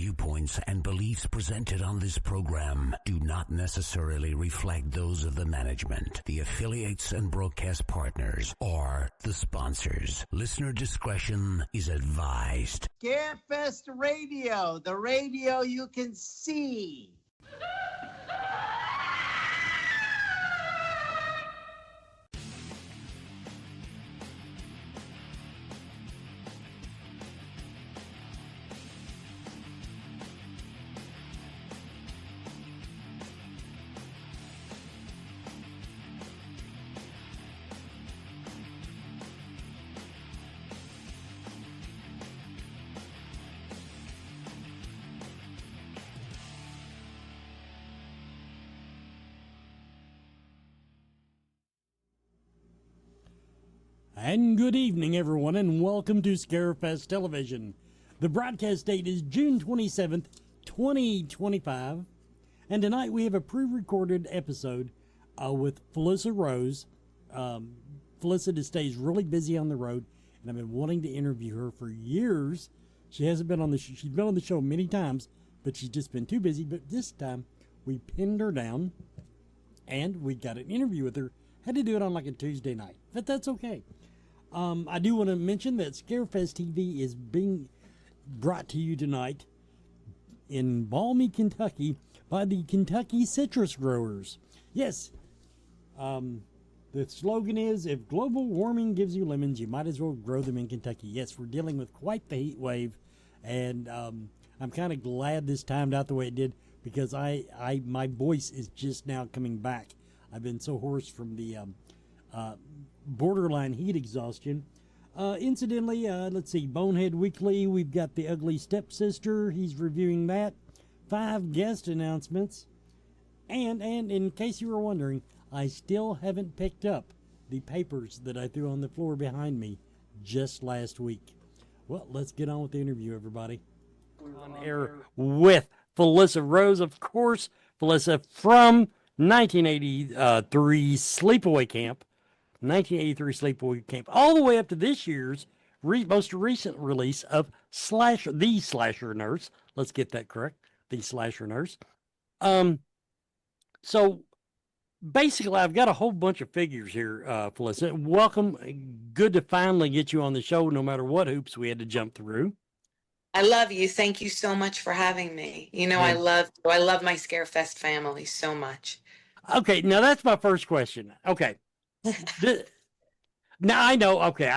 viewpoints and beliefs presented on this program do not necessarily reflect those of the management, the affiliates and broadcast partners, or the sponsors. Listener discretion is advised. Scarefest Radio, the radio you can see. And good evening, everyone, and welcome to Scarefest Television. The broadcast date is June 27th, 2025, and tonight we have a pre-recorded episode with Felissa Rose. Felissa just stays really busy on the road, and I've been wanting to interview her for years. She hasn't been on the she's been on the show many times, but she's just been too busy. But this time, we pinned her down, and we got an interview with her. Had to do it on like a Tuesday night, but that's okay. I do want to mention that Scarefest TV is being brought to you tonight in balmy Kentucky by the Kentucky Citrus Growers. Yes, the slogan is, if global warming gives you lemons, you might as well grow them in Kentucky. Yes, we're dealing with quite the heat wave, and I'm kind of glad this timed out the way it did, because my voice is just now coming back. I've been so hoarse from the borderline heat exhaustion. Incidentally, let's see, Bonehead Weekly, we've got The Ugly Stepsister. He's reviewing that. 5 guest announcements. And in case you were wondering, I still haven't picked up the papers that I threw on the floor behind me just last week. Well, let's get on with the interview, everybody. On air with Felissa Rose, of course. Felissa from 1983 Sleepaway Camp. 1983 Sleepaway Camp, all the way up to this year's most recent release of The Slasher Nurse. Let's get that correct. The Slasher Nurse. So basically, I've got a whole bunch of figures here, Felissa. Welcome. Good to finally get you on the show, no matter what hoops we had to jump through. I love you. Thank you so much for having me. You know, yeah. I love my Scarefest family so much. Okay, now that's my first question. Okay. Now I know. Okay,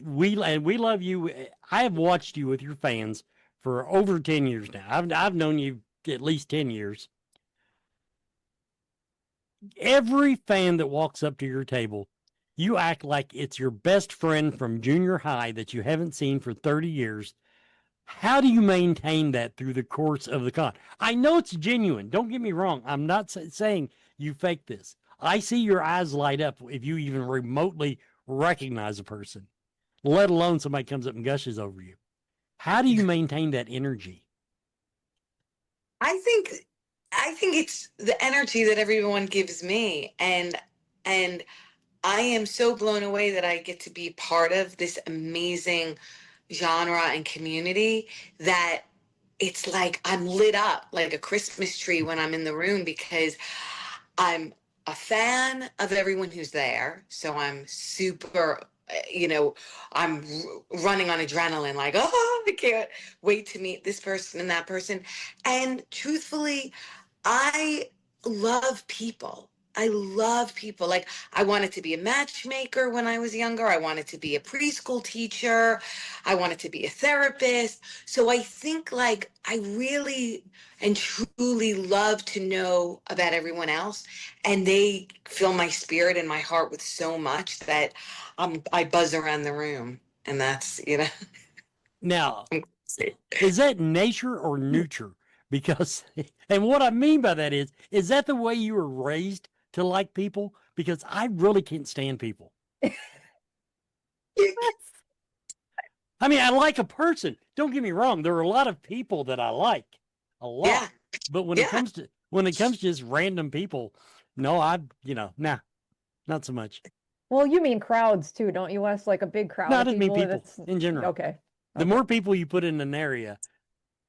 we love you. I have watched you with your fans for over 10 years now. I've known you at least 10 years. Every fan that walks up to your table, you act like it's your best friend from junior high that you haven't seen for 30 years. How do you maintain that through the course of the con? I know it's genuine. Don't get me wrong. I'm not saying you fake this. I see your eyes light up if you even remotely recognize a person, let alone somebody comes up and gushes over you. How do you maintain that energy? I think it's the energy that everyone gives me, and I am so blown away that I get to be part of this amazing genre and community that it's like I'm lit up like a Christmas tree when I'm in the room, because I'm a fan of everyone who's there. So I'm super, I'm running on adrenaline, like, oh, I can't wait to meet this person and that person. And truthfully, I love people. Like, I wanted to be a matchmaker when I was younger. I wanted to be a preschool teacher. I wanted to be a therapist. So I think, like, I really and truly love to know about everyone else. And they fill my spirit and my heart with so much that I buzz around the room. And that's, Now, is that nature or nurture? Because, and what I mean by that is that the way you were raised to like people? Because I really can't stand people. I mean, I like a person. Don't get me wrong. There are a lot of people that I like, a lot. Yeah. But when it comes to just random people, no, nah, not so much. Well, you mean crowds too, don't you, Wes? Like a big crowd. No, I don't mean people in general. Okay. The more people you put in an area,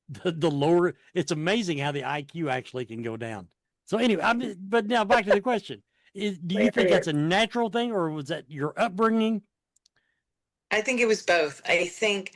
the lower. It's amazing how the IQ actually can go down. So anyway, but now back to the question: do you think that's a natural thing, or was that your upbringing? I think it was both. I think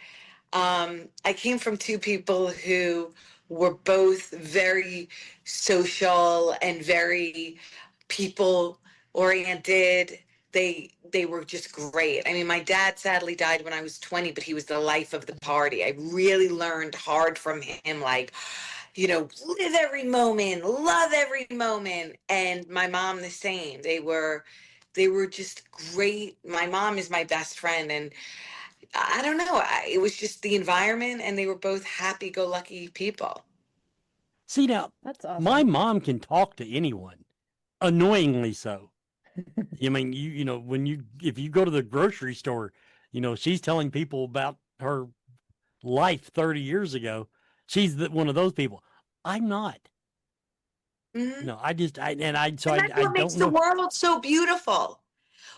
I came from two people who were both very social and very people oriented. They were just great. I mean, my dad sadly died when I was 20, but he was the life of the party. I really learned hard from him, like, live every moment, love every moment. And my mom the same. They were just great. My mom is my best friend, and I don't know. It was just the environment, and they were both happy-go-lucky people. See, now, That's awesome. my mom can talk to anyone, annoyingly so. I mean, if you go to the grocery store, she's telling people about her life 30 years ago. She's one of those people. I'm not. Mm-hmm. No, I just, I That's what makes the world so beautiful.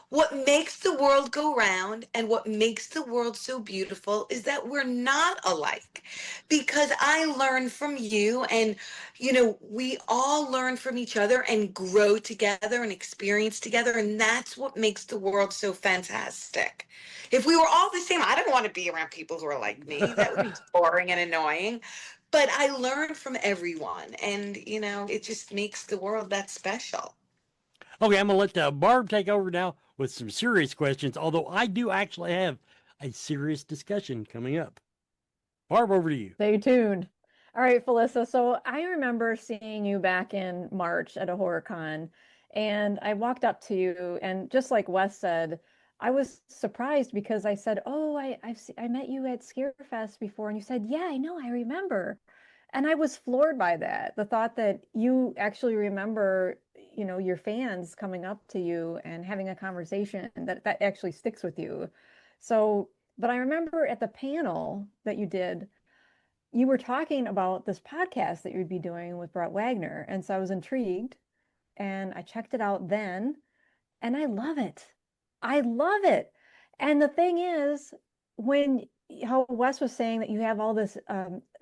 What makes the world go round and what makes the world so beautiful is that we're not alike. Because I learn from you, and, we all learn from each other and grow together and experience together. And that's what makes the world so fantastic. If we were all the same, I don't want to be around people who are like me. That would be boring and annoying. But I learn from everyone, and, it just makes the world that special. Okay, I'm going to let Barb take over now with some serious questions, although I do actually have a serious discussion coming up. Barb, over to you. Stay tuned. All right, Felissa. So I remember seeing you back in March at a horror con, and I walked up to you, and just like Wes said, I was surprised because I said, "Oh, I met you at Scarefest before," and you said, "Yeah, I know, I remember." And I was floored by that. The thought that you actually remember, your fans coming up to you and having a conversation that actually sticks with you. So, but I remember at the panel that you did, you were talking about this podcast that you'd be doing with Brett Wagner. And so I was intrigued and I checked it out then, and I love it. I love it. And the thing is, how Wes was saying that you have all this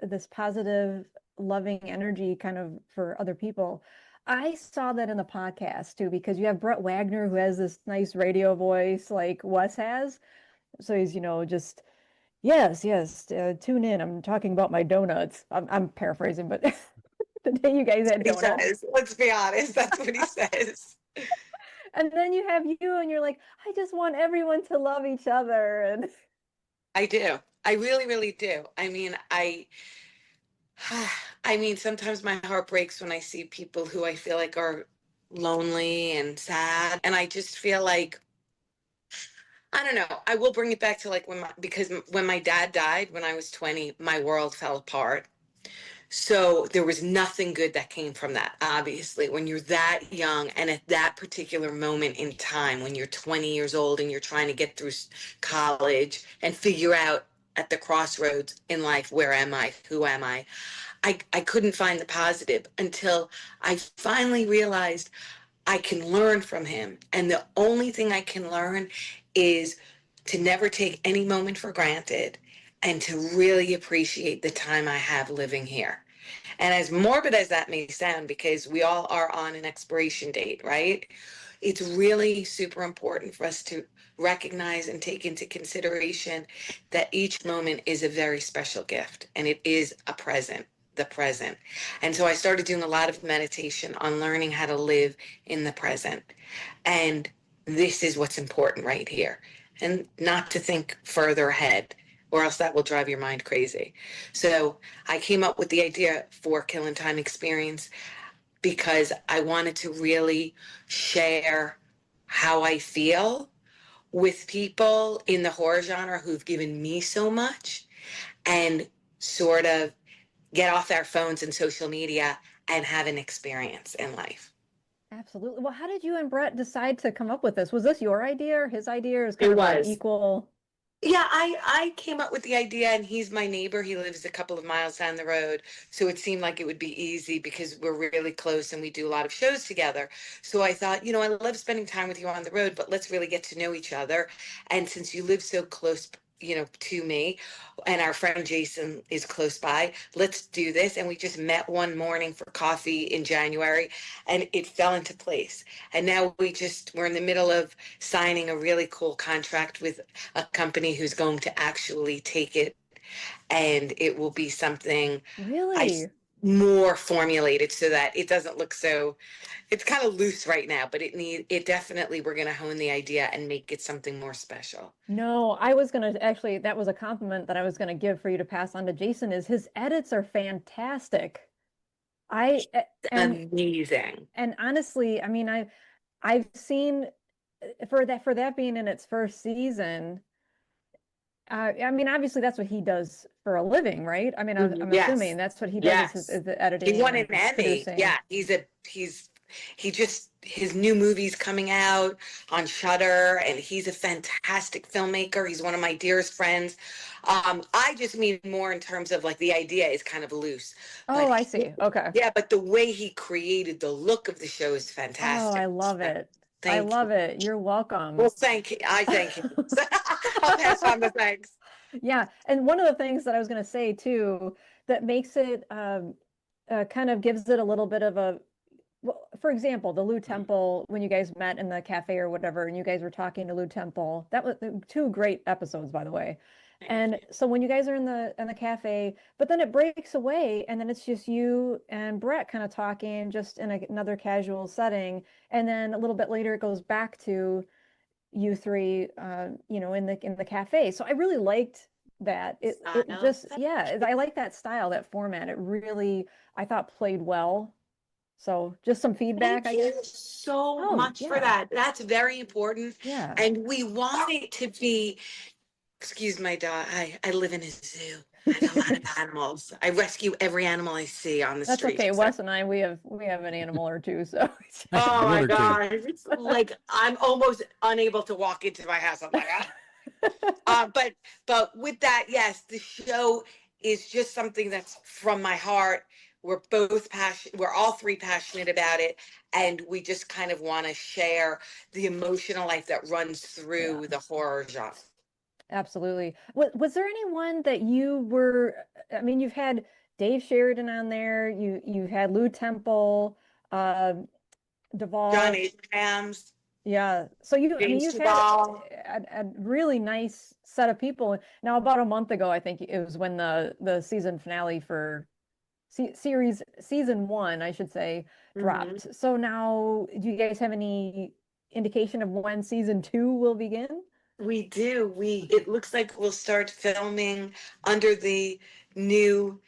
this positive, loving energy kind of for other people. I saw that in the podcast too, because you have Brett Wagner, who has this nice radio voice like Wes has. So he's, just, yes, tune in. I'm talking about my donuts. I'm paraphrasing, but the day you guys had donuts. Let's be honest, that's what he says. And then you have you, and you're like, I just want everyone to love each other. And I do. I really, really do. I mean, sometimes my heart breaks when I see people who I feel like are lonely and sad. And I just feel like, I don't know, I will bring it back to because when my dad died, when I was 20, my world fell apart. So there was nothing good that came from that, obviously. When you're that young and at that particular moment in time, when you're 20 years old and you're trying to get through college and figure out at the crossroads in life, where am I? Who am I? I couldn't find the positive until I finally realized I can learn from him. And the only thing I can learn is to never take any moment for granted and to really appreciate the time I have living here. And as morbid as that may sound, because we all are on an expiration date, right? It's really super important for us to recognize and take into consideration that each moment is a very special gift, and it is the present. And so I started doing a lot of meditation on learning how to live in the present. And this is what's important right here, and not to think further ahead, or else that will drive your mind crazy. So I came up with the idea for Killing Time Experience because I wanted to really share how I feel with people in the horror genre who've given me so much, and sort of get off their phones and social media and have an experience in life. Absolutely. Well, how did you and Brett decide to come up with this? Was this your idea or his idea? Or is kind of like equal? Yeah, I came up with the idea, and he's my neighbor. He lives a couple of miles down the road. So it seemed like it would be easy because we're really close and we do a lot of shows together. So I thought, I love spending time with you on the road, but let's really get to know each other. And since you live so close to me, and our friend Jason is close by. Let's do this. And we just met one morning for coffee in January, and it fell into place. And now we're in the middle of signing a really cool contract with a company who's going to actually take it, and it will be something Really? more formulated so that it doesn't look so, it's kind of loose right now, but it definitely, we're going to hone the idea and make it something more special. No, I was gonna actually, that was a compliment that I was gonna give for you to pass on to Jason, is his edits are fantastic. I and Amazing. and honestly, I mean, I've seen for that being in its first season. I mean, obviously that's what he does for a living, right? I mean, I'm Yes. assuming that's what he does is the editing. He won an and Emmy. producing. Yeah, his new movie's coming out on Shudder, and he's a fantastic filmmaker. He's one of my dearest friends. I just mean more in terms of like the idea is kind of loose. Oh, But I see. Okay. yeah, but the way he created the look of the show is fantastic. Oh, I love it. I Thank love you. it. You're welcome. Well, thank you. I thank you. I'll pass on the thanks. Yeah, and one of the things that I was going to say too that makes it kind of gives it a little bit of a, well, for example, the Lou Temple, when you guys met in the cafe or whatever, and you guys were talking to Lou Temple, that was two great episodes, by the way. And so when you guys are in the cafe, but then it breaks away, and then it's just you and Brett kind of talking, just in another casual setting, and then a little bit later it goes back to you three, in the cafe. So I really liked that. It just, yeah, I like that style, that format. It really, I thought, played well. So just some feedback, Thank I you guess. so much for that. That's very important. Yeah. And we want it to be, excuse my dog, I live in a zoo. I have a lot of animals. I rescue every animal I see on the That's street. okay. Wes and I, we have an animal or two, so. Oh my God. It's like I'm almost unable to walk into my house. I'm like, but with that, yes, the show is just something that's from my heart. We're both passionate. We're all three passionate about it. And we just kind of want to share the emotional life that runs through the horror genre. Absolutely. Was there anyone that you were, I mean, you've had Dave Sheridan on there, you've had Lou Temple, Duvall. John Abrams. Yeah. So you've had a really nice set of people. Now, about a month ago, I think it was when the season finale for season 1, I should say, dropped. So now, do you guys have any indication of when season 2 will begin? We do. It looks like we'll start filming under the new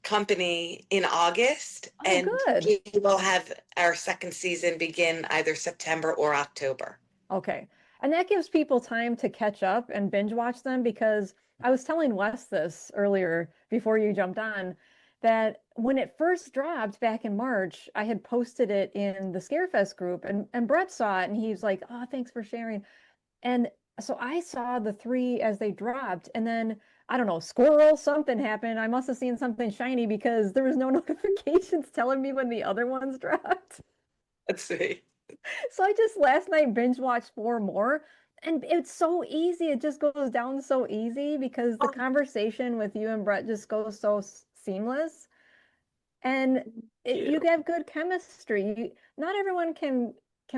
company in August. Oh, and good. We will have our second season begin either September or October. Okay. And that gives people time to catch up and binge watch them, because I was telling Wes this earlier before you jumped on, that when it first dropped back in March, I had posted it in the Scarefest group, and Brett saw it and he was like, "Oh, thanks for sharing." And so I saw the 3 as they dropped, and then I don't know, something happened. I must have seen something shiny because there was no notifications telling me when the other ones dropped. Let's see. So I just last night binge watched 4 more, and it's so easy. It just goes down so easy because the conversation with you and Brett just goes so seamless, and you have good chemistry. Not everyone can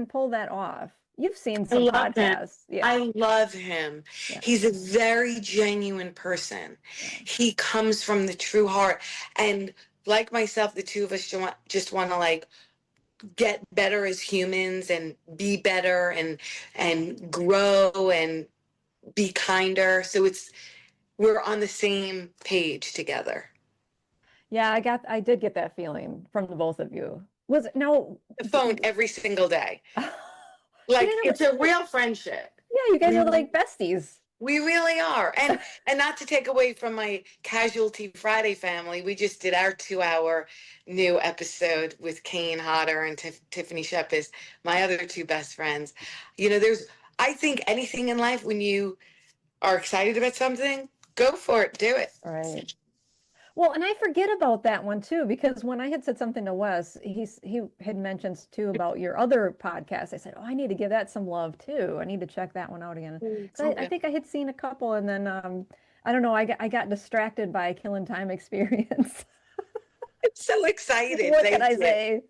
pull that off. You've seen some podcasts. Yeah. I love him. Yeah. He's a very genuine person. Yeah. He comes from the true heart. And like myself, the two of us just want to like get better as humans and be better and grow and be kinder. So we're on the same page together. Yeah, I did get that feeling from the both of you. Was it the phone every single day. Like it's a real friendship. Yeah, you guys are like besties. We really are. And not to take away from my Casualty Friday family, we just did our 2-hour new episode with Kane Hodder and Tiffany Shepis, my other 2 best friends. I think anything in life, when you are excited about something, go for it, do it. Right. Well, and I forget about that one too, because when I had said something to Wes, he had mentioned too about your other podcast. I said, "Oh, I need to give that some love too. I need to check that one out again." So I think I had seen a couple, and then I don't know, I got distracted by Killing Time Experience. I'm so excited. What can Thank I you. say?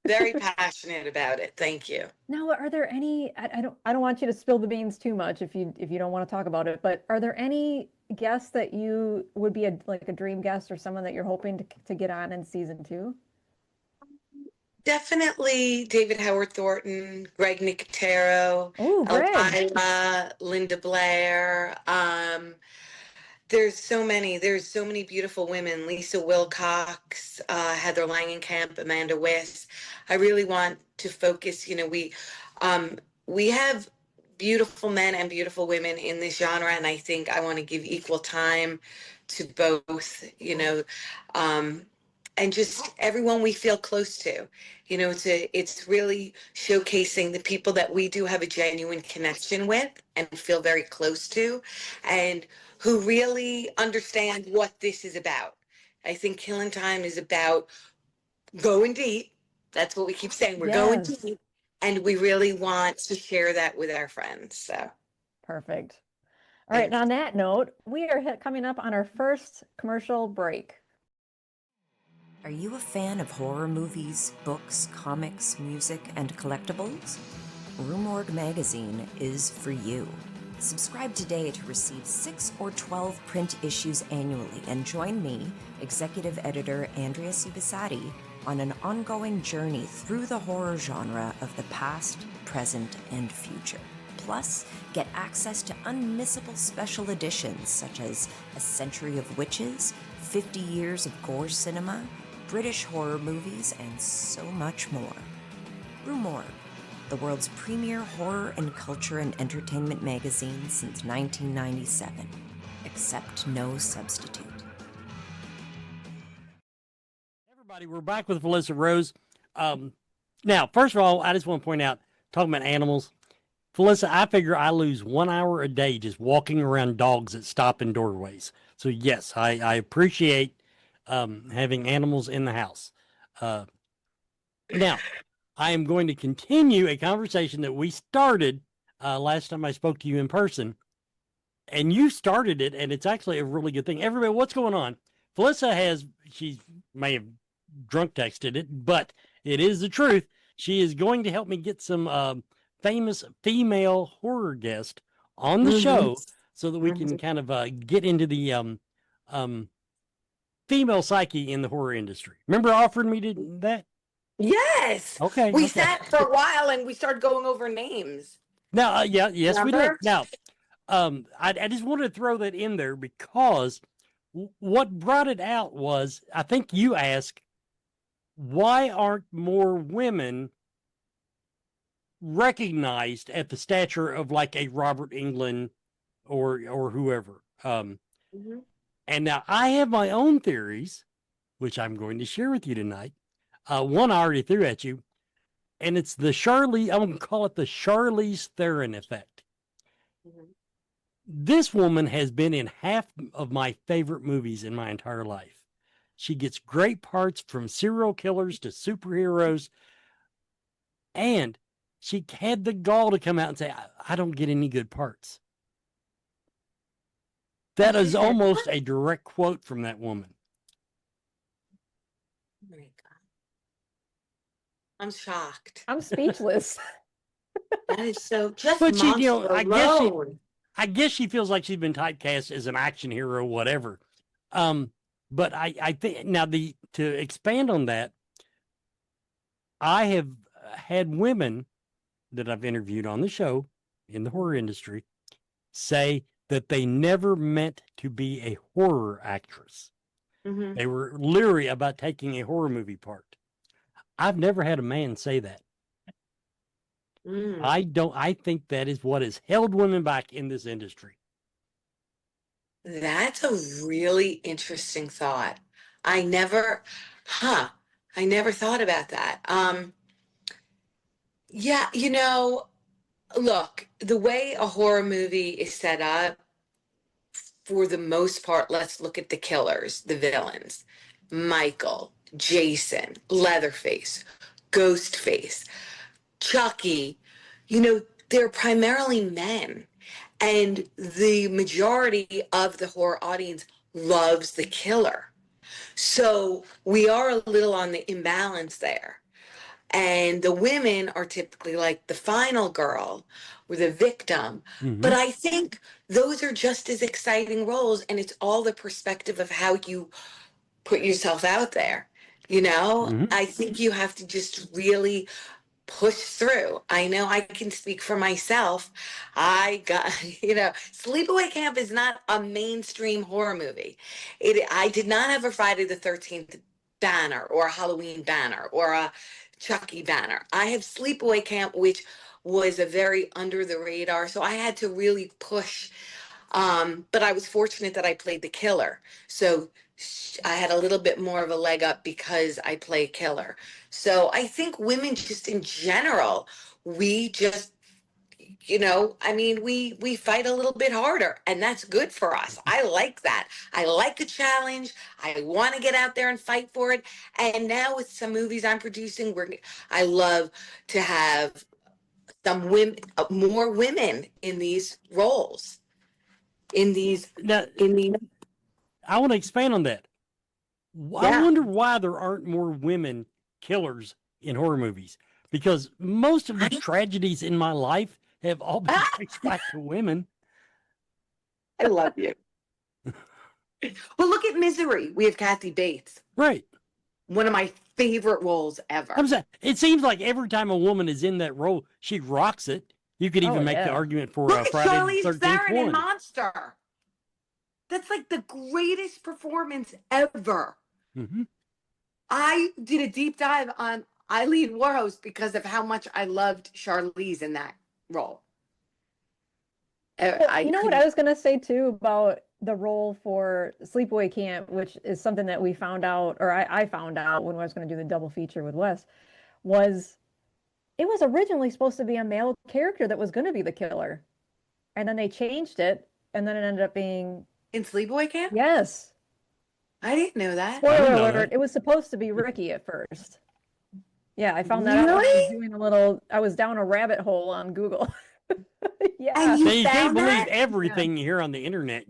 Very passionate about it. Thank you. Now, are there any, I don't want you to spill the beans too much if you don't want to talk about it, but are there any guests that you would be like a dream guest or someone that you're hoping to get on in season 2? Definitely David Howard Thornton, Greg Nicotero, Oh, Greg. Elvira, Linda Blair. There's so many beautiful women. Lisa Wilcox, Heather Langenkamp, Amanda Wiss. I really want to focus, we have beautiful men and beautiful women in this genre, and I think I want to give equal time to both, and just everyone we feel close to. It's really showcasing the people that we do have a genuine connection with and feel very close to, and who really understand what this is about. I think Killing Time is about going deep. That's what we keep saying. We're going deep, and we really want to share that with our friends. So Perfect. All right. And on that note, we are coming up on our first commercial break. Are you a fan of horror movies, books, comics, music, and collectibles? Rue Morgue magazine is for you. Subscribe today to receive 6 or 12 print issues annually and join me, executive editor Andrea Subissati, on an ongoing journey through the horror genre of the past, present, and future. Plus, get access to unmissable special editions such as A Century of Witches, 50 Years of Gore Cinema, British horror movies, and so much more. Rue Morgue, the world's premier horror and culture and entertainment magazine since 1997. Accept no substitute. Everybody, we're back with Felissa Rose. Now, first of all, I just want to point out, talking about animals, Felissa, I figure I lose 1 hour a day just walking around dogs that stop in doorways. So yes, I appreciate having animals in the house. Now, I am going to continue a conversation that we started last time I spoke to you in person, and you started it, and it's actually a really good thing. Everybody, what's going on? Felissa she may have drunk texted it, but it is the truth. She is going to help me get some famous female horror guest on the show so that we can kind of get into the female psyche in the horror industry. Remember offering me that? Yes. Okay. We sat for a while and we started going over names. Now, yes, we did. Now, I just wanted to throw that in there because what brought it out was, I think you asked, why aren't more women recognized at the stature of like a Robert Englund or whoever? And now I have my own theories, which I'm going to share with you tonight. One I already threw at you, and it's I'm going to call it the Charlize Theron effect. This woman has been in half of my favorite movies in my entire life. She gets great parts, from serial killers to superheroes, and she had the gall to come out and say, I don't get any good parts. That is almost a direct quote from that woman. Oh my God. I'm shocked. I'm speechless. That is so just But she, alone. I guess she feels like she's been typecast as an action hero, whatever. But I think now to expand on that, I have had women that I've interviewed on the show in the horror industry say that they never meant to be a horror actress. They were leery about taking a horror movie part. I've never had a man say that. I think that is what has held women back in this industry. That's a really interesting thought. I never thought about that. Yeah, look, the way a horror movie is set up, for the most part, let's look at the killers, the villains. Michael, Jason, Leatherface, Ghostface, Chucky, they're primarily men. And the majority of the horror audience loves the killer. So we are a little on the imbalance there. And the women are typically like the final girl or the victim. Mhm. But I think those are just as exciting roles. And it's all the perspective of how you put yourself out there. Mhm. I think you have to just really push through. I know I can speak for myself. I got, Sleepaway Camp is not a mainstream horror movie. I did not have a Friday the 13th banner or a Halloween banner or a Chucky banner. I have Sleepaway Camp, which was a very under the radar. So I had to really push. But I was fortunate that I played the killer. So I had a little bit more of a leg up because I play killer. So I think women just in general, we just, we fight a little bit harder, and that's good for us. I like that. I like a challenge. I want to get out there and fight for it. And now with some movies I'm producing, I love to have some women, more women in these roles. Now, I want to expand on that. I Yeah. wonder why there aren't more women killers in horror movies, because most of these tragedies in my life have all been traced back to women. I love you. Well, look at Misery. We have Kathy Bates. Right. One of my favorite roles ever. I'm saying, it seems like every time a woman is in that role, she rocks it. You could even make the argument for Look at Friday Charlize the 13th Theron in one. Monster. That's like the greatest performance ever. Mm-hmm. I did a deep dive on Eileen Warhouse because of how much I loved Charlize in that role. Well, you know what I was going to say too about the role for Sleepaway Camp, which is something that we found out, or I found out when I was going to do the double feature with Wes, was it was originally supposed to be a male character that was going to be the killer. And then they changed it, and then it ended up being... In Sleepaway Camp? Yes. I didn't know that. Spoiler alert, it was supposed to be Ricky at first. Yeah, I found that out when I was down a rabbit hole on Google. Yeah. And you can't believe everything you hear on the internet,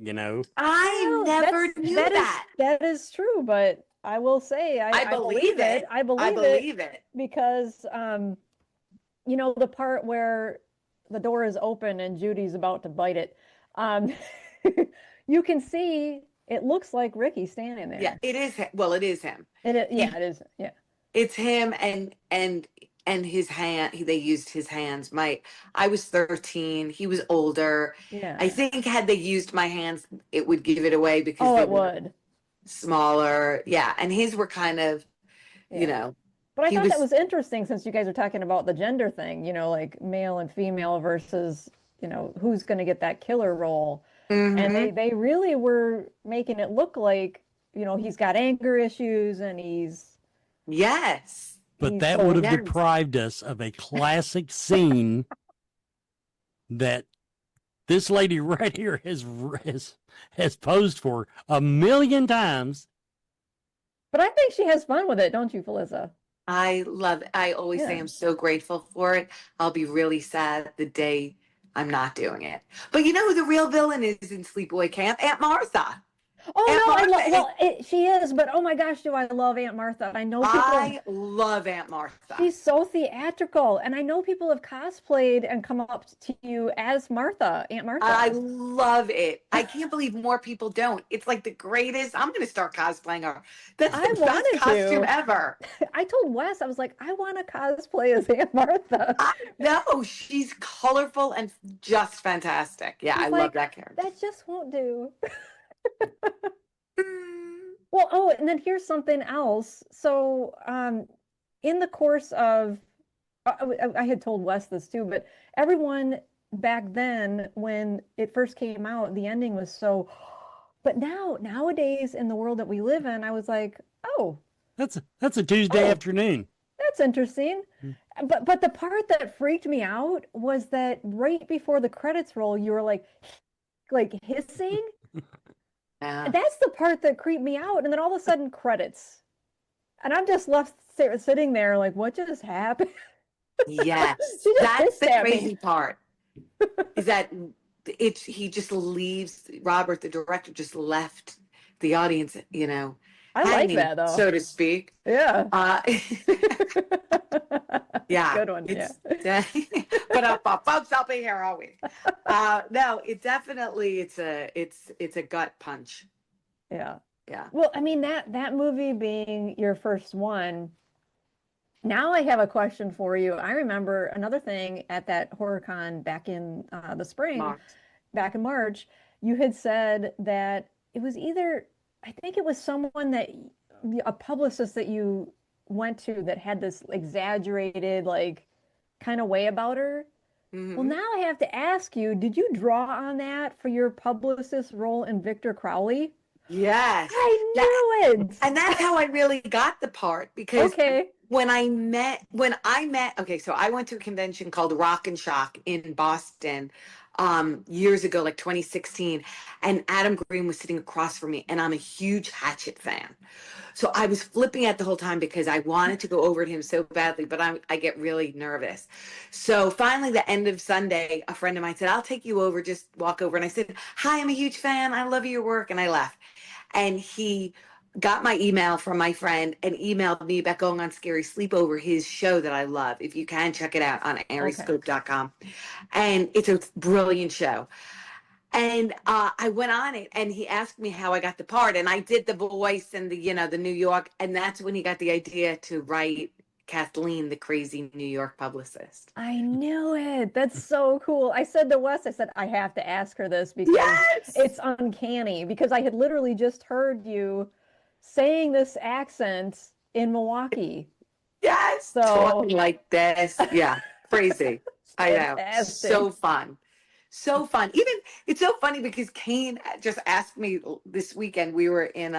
I never knew that. That is true, but I will say I believe it. I believe it because the part where the door is open and Judy's about to bite it, you can see it looks like Ricky standing there. Yeah, it is. Well, it is him. It is. Yeah, it's him and his hand. They used his hands. I was 13. He was older. Yeah. I think had they used my hands, it would give it away because it would. Smaller. Yeah, and his were kind of, But I thought that was interesting since you guys are talking about the gender thing, like male and female versus, who's going to get that killer role. Mm-hmm. And they really were making it look like, he's got anger issues and he's... Yes. But that would have deprived us of a classic scene that this lady right here has posed for 1,000,000 times. But I think she has fun with it, don't you, Felissa? I love it. I always say I'm so grateful for it. I'll be really sad the day I'm not doing it. But you know who the real villain is in Sleepaway Camp? Aunt Martha. She is, but oh my gosh, do I love Aunt Martha. I know I love Aunt Martha. She's so theatrical, and I know people have cosplayed and come up to you as Martha, Aunt Martha. I love it. I can't believe more people don't. It's like the greatest. I'm going to start cosplaying her. That's the best costume ever. I told Wes, I was like, I want to cosplay as Aunt Martha. No, she's colorful and just fantastic. Yeah, I love that character. That just won't do. Well, and then here's something else. So, in the course of, I had told Wes this too, but everyone back then, when it first came out, the ending was so, but nowadays in the world that we live in, I was like, oh. That's a Tuesday afternoon. That's interesting. But the part that freaked me out was that right before the credits roll, you were like hissing. Yeah. That's the part that creeped me out. And then all of a sudden, credits. And I'm just left sitting there like, what just happened? Yes. She just That's hissed the at me. crazy part. Is that he just leaves, Robert, the director, just left the audience, I like hanging, that, though. so to speak. Yeah. Yeah. Good one. It's, Yeah. but folks, I'll be here always. No, it definitely, it's a gut punch. Yeah. Yeah. Well, I mean, that movie being your first one, now I have a question for you. I remember another thing at that HorrorCon back in the spring, Mark. back in March, you had said that it was either, I think it was someone a publicist that you went to that had this exaggerated, like, kind of way about her. Mm-hmm. Well, now I have to ask you, did you draw on that for your publicist role in Victor Crowley? Yes. I knew it. And that's how I really got the part, because Okay. when I met, okay, so I went to a convention called Rock and Shock in Boston years ago, like 2016, and Adam Green was sitting across from me, and I'm a huge Hatchet fan. So I was flipping out the whole time because I wanted to go over to him so badly, but I get really nervous. So finally, the end of Sunday, a friend of mine said, I'll take you over, just walk over. And I said, hi, I'm a huge fan. I love your work. And I left. And he got my email from my friend and emailed me about going on Scary Sleepover, his show that I love. If you can, check it out on arescope.com. And it's a brilliant show. And I went on it, and he asked me how I got the part, and I did the voice and the New York, and that's when he got the idea to write Kathleen, the crazy New York publicist. I knew it. That's so cool. I said to Wes, I have to ask her this because it's uncanny, because I had literally just heard you saying this accent in Milwaukee. Yes. So talking like this. Yeah. Crazy. I know. So fun. So fun. Even it's so funny because Kane just asked me this weekend. We were in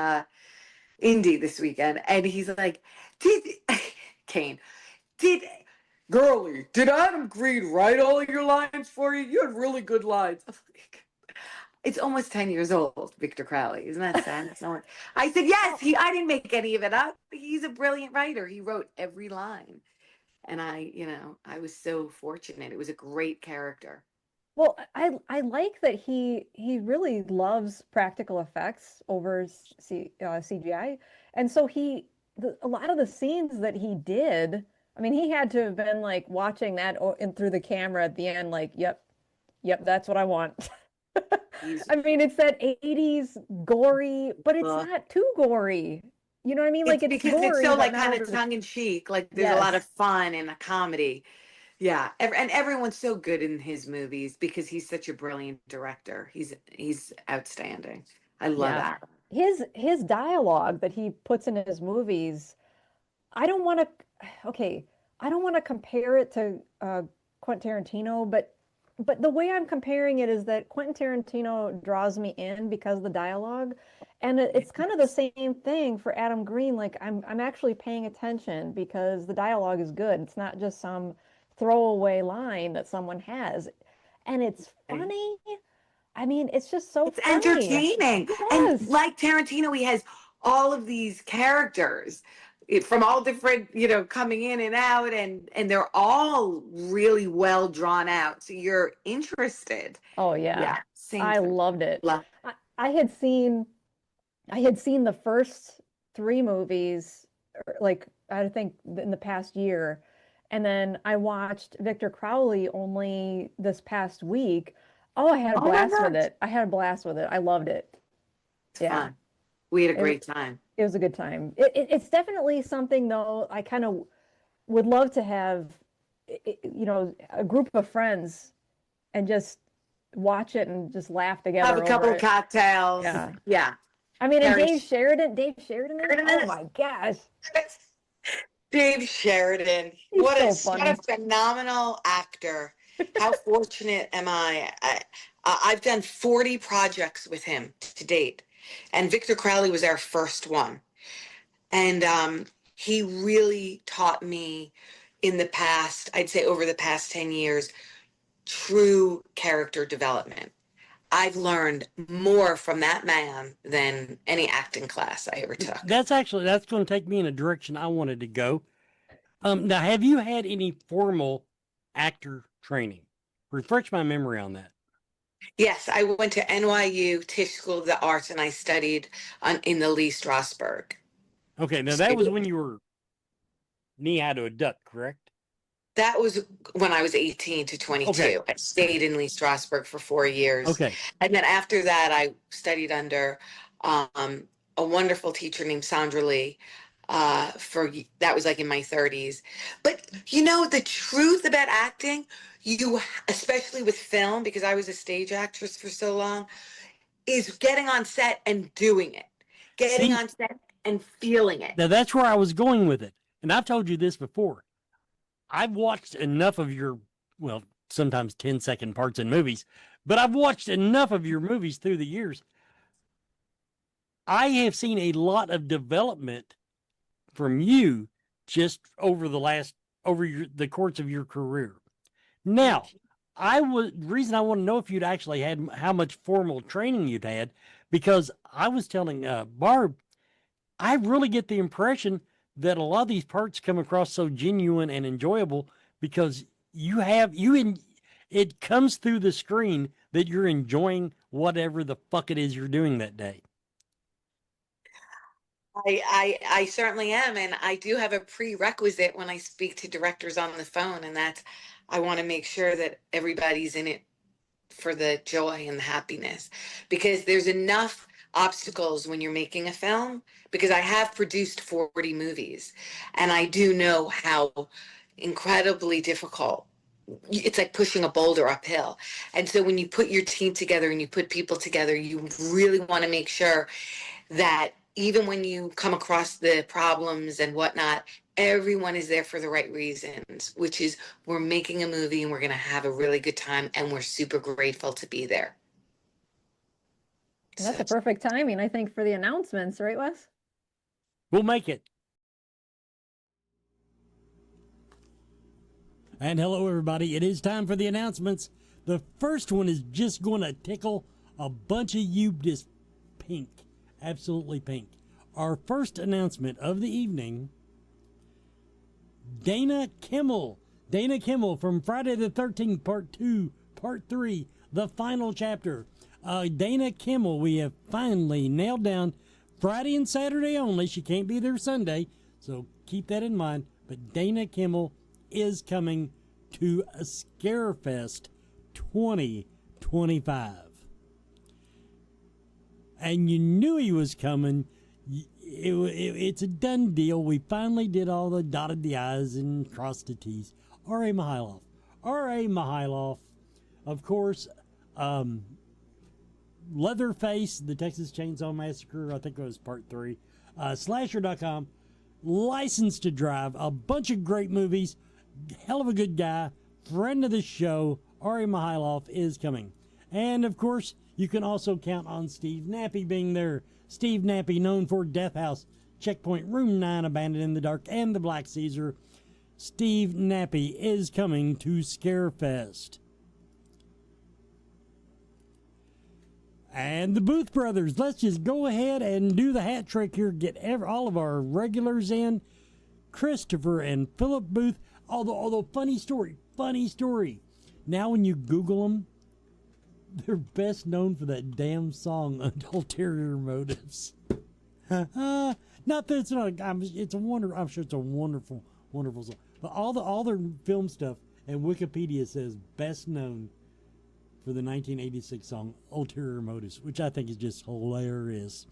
Indy this weekend, and he's like, Girlie, did Adam Green write all of your lines for you? You had really good lines. It's almost 10 years old, Victor Crowley. Isn't that sad? I said, yes, I didn't make any of it up. He's a brilliant writer. He wrote every line. And I was so fortunate. It was a great character. Well, I like that he really loves practical effects over CGI. And so a lot of the scenes that he did, I mean, he had to have been like watching that through the camera at the end, like, yep, that's what I want. I mean, it's that 80s gory, but it's not too gory. You know what I mean? Like, it's because gory, it's so like not kind of tongue in cheek. Like there's a lot of fun and a comedy. Yeah, and everyone's so good in his movies because he's such a brilliant director. He's outstanding. I love that. His dialogue that he puts in his movies, I don't want to compare it to Quentin Tarantino, but the way I'm comparing it is that Quentin Tarantino draws me in because of the dialogue, and it's kind of the same thing for Adam Green. Like I'm actually paying attention because the dialogue is good. It's not just some throwaway line that someone has, and it's funny. I mean, it's just so it's funny. Entertaining. Yes. And like Tarantino, he has all of these characters from all different, coming in and out, and they're all really well drawn out. So you're interested. Oh yeah. I loved it. I had seen the first 3 movies, like I think in the past year. And then I watched Victor Crowley only this past week. Oh, I had a blast with it. I loved it. It's fun. We had a great time. It was a good time. It's definitely something, though, I kind of would love to have, a group of friends and just watch it and just laugh together. Have a couple of cocktails. Yeah. I mean, and Dave Sheridan, oh my gosh. Dave Sheridan, what a phenomenal actor. How fortunate am I? I've done 40 projects with him to date, and Victor Crowley was our first one. And he really taught me in the past, I'd say over the past 10 years, true character development. I've learned more from that man than any acting class I ever took. That's going to take me in a direction I wanted to go. Now, have you had any formal actor training? Refresh my memory on that. Yes, I went to NYU Tisch School of the Arts, and I studied in the Lee Strasberg. Okay, now that was when you were knee-high to a duck, correct? That was when I was 18 to 22. Okay. I stayed in Lee Strasberg for 4 years. Okay. And then after that, I studied under a wonderful teacher named Sandra Lee. That was like in my 30s. But you know, the truth about acting, especially with film, because I was a stage actress for so long, is getting on set and doing it. Getting on set and feeling it. Now that's where I was going with it. And I've told you this before. I've watched enough of your, well, sometimes 10-second parts in movies, but I've watched enough of your movies through the years. I have seen a lot of development from you just over the course of your career. Now, the reason I want to know if you'd actually had how much formal training you'd had, because I was telling Barb, I really get the impression that a lot of these parts come across so genuine and enjoyable because it comes through the screen that you're enjoying whatever the fuck it is you're doing that day. I certainly am, and I do have a prerequisite when I speak to directors on the phone, and that's I want to make sure that everybody's in it for the joy and the happiness, because there's enough obstacles when you're making a film, because I have produced 40 movies, and I do know how incredibly difficult it's like pushing a boulder uphill. And so when you put your team together and you put people together, you really want to make sure that even when you come across the problems and whatnot, everyone is there for the right reasons, which is we're making a movie and we're going to have a really good time and we're super grateful to be there. That's a perfect timing, I think, for the announcements, right, Wes? We'll make it. And hello, everybody. It is time for the announcements. The first one is just going to tickle a bunch of you just pink. Absolutely pink. Our first announcement of the evening, Dana Kimmel. Dana Kimmel from Friday the 13th, Part 2, Part 3, the final chapter. Dana Kimmel, we have finally nailed down Friday and Saturday only. She can't be there Sunday, so keep that in mind. But Dana Kimmel is coming to a Scarefest 2025. And you knew he was coming. It's a done deal. We finally did all the dotted the I's and crossed the T's. R.A. Mihailoff. R.A. Mihailoff, of course, Leatherface, the Texas Chainsaw Massacre, I think it was Part 3, Slasher.com, License to Drive, a bunch of great movies, hell of a good guy, friend of the show, R.A. Mihailoff is coming. And, of course, you can also count on Steve Nappy being there. Steve Nappy, known for Death House, Checkpoint, Room 9, Abandoned in the Dark, and The Black Caesar. Steve Nappy is coming to Scarefest. And the Booth Brothers, let's just go ahead and do the hat trick here. Get all of our regulars in. Christopher and Philip Booth. Although funny story. Now when you Google them, they're best known for that damn song, Ulterior Motives. Not that it's not. It's a wonder. I'm sure it's a wonderful song. But all their film stuff and Wikipedia says best known for the 1986 song Ulterior Motives, which I think is just hilarious.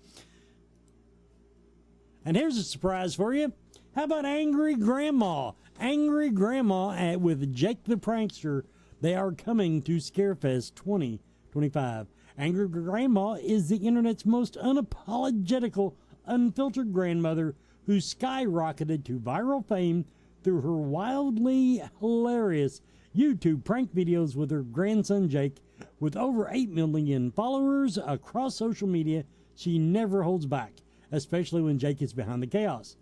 And here's a surprise for you. How about Angry Grandma? Angry Grandma with Jake the Prankster. They are coming to Scarefest 2025. Angry Grandma is the internet's most unapologetical, unfiltered grandmother who skyrocketed to viral fame through her wildly hilarious YouTube prank videos with her grandson Jake. With over 8 million followers across social media, she never holds back, especially when Jake is behind the chaos.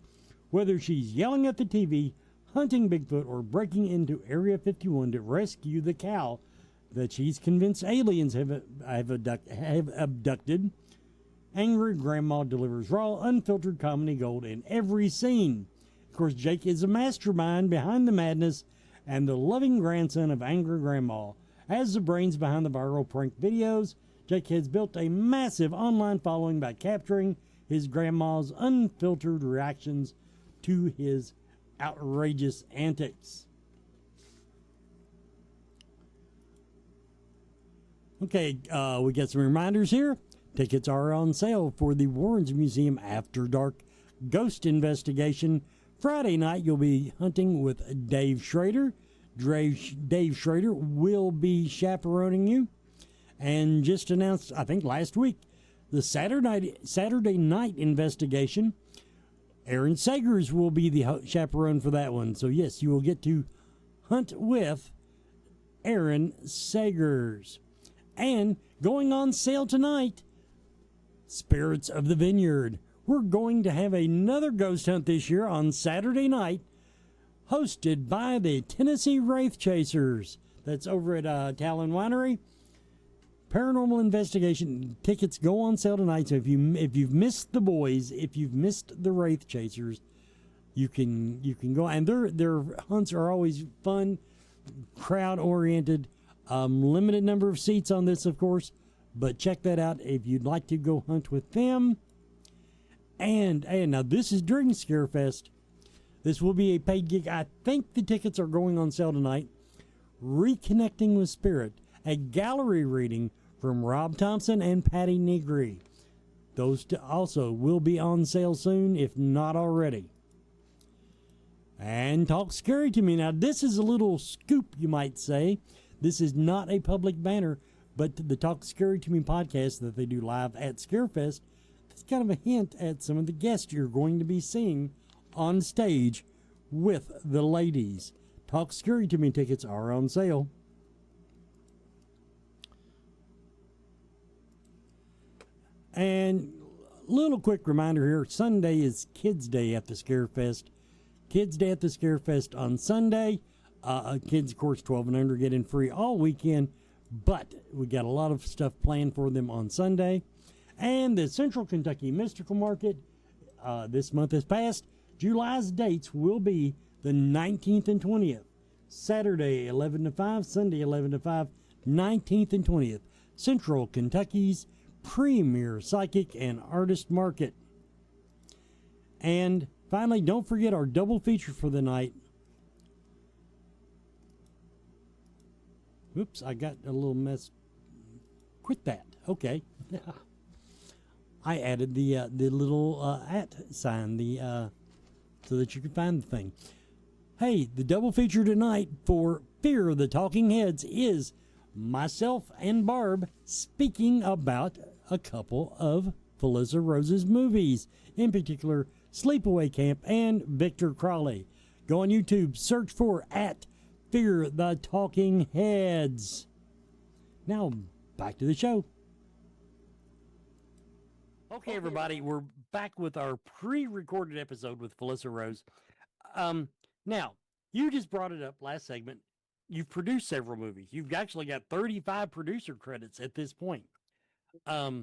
Whether she's yelling at the TV, hunting Bigfoot, or breaking into Area 51 to rescue the cow, that she's convinced aliens have abducted. Angry Grandma delivers raw, unfiltered comedy gold in every scene. Of course, Jake is a mastermind behind the madness and the loving grandson of Angry Grandma. As the brains behind the viral prank videos, Jake has built a massive online following by capturing his grandma's unfiltered reactions to his outrageous antics. Okay, we got some reminders here. Tickets are on sale for the Warrens Museum After Dark Ghost Investigation. Friday night, you'll be hunting with Dave Schrader. Dave Schrader will be chaperoning you. And just announced, I think last week, the Saturday night investigation. Aaron Sagers will be the chaperone for that one. So yes, you will get to hunt with Aaron Sagers. And going on sale tonight, Spirits of the Vineyard. We're going to have another ghost hunt this year on Saturday night, hosted by the Tennessee Wraith Chasers. That's over at Talon Winery. Paranormal investigation tickets go on sale tonight. So if you've missed the boys, if you've missed the Wraith Chasers, you can go. And their hunts are always fun, crowd oriented. Limited number of seats on this, of course, but check that out if you'd like to go hunt with them. And now this is during Scarefest. This will be a paid gig. I think the tickets are going on sale tonight. Reconnecting with Spirit, a gallery reading from Rob Thompson and Patty Negri. Those also will be on sale soon, if not already. And Talk Scary to Me. Now, this is a little scoop, you might say. This is not a public banner, but the Talk Scary to Me podcast that they do live at Scarefest, that's kind of a hint at some of the guests you're going to be seeing on stage with the ladies. Talk Scary to Me tickets are on sale. And little quick reminder here, Sunday is Kids Day at the Scarefest. Kids Day at the Scarefest on Sunday. Kids, of course, 12 and under get in free all weekend, but we got a lot of stuff planned for them on Sunday. And the Central Kentucky Mystical Market, this month has passed. July's dates will be the 19th and 20th. Saturday, 11 to 5, Sunday, 11 to 5, 19th and 20th. Central Kentucky's premier psychic and artist market. And finally, don't forget our double feature for the night. Oops, I got a little mess. Quit that. Okay. I added the little at sign so that you can find the thing. Hey, the double feature tonight for Fear of the Talking Heads is myself and Barb speaking about a couple of Felissa Rose's movies, in particular Sleepaway Camp and Victor Crowley. Go on YouTube, search for at Fear the Talking Heads. Now, back to the show. Okay, everybody, we're back with our pre-recorded episode with Felissa Rose. Now, you just brought it up last segment. You've produced several movies. You've actually got 35 producer credits at this point. I'll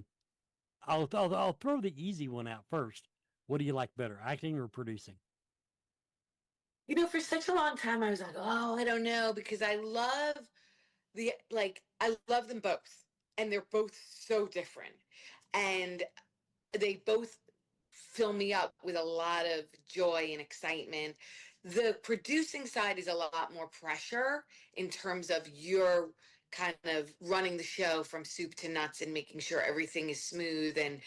throw the easy one out first. What do you like better, acting or producing? You know, for such a long time, I was like, oh, I don't know, because I love I love them both, and they're both so different, and they both fill me up with a lot of joy and excitement. The producing side is a lot more pressure in terms of you're kind of running the show from soup to nuts and making sure everything is smooth, and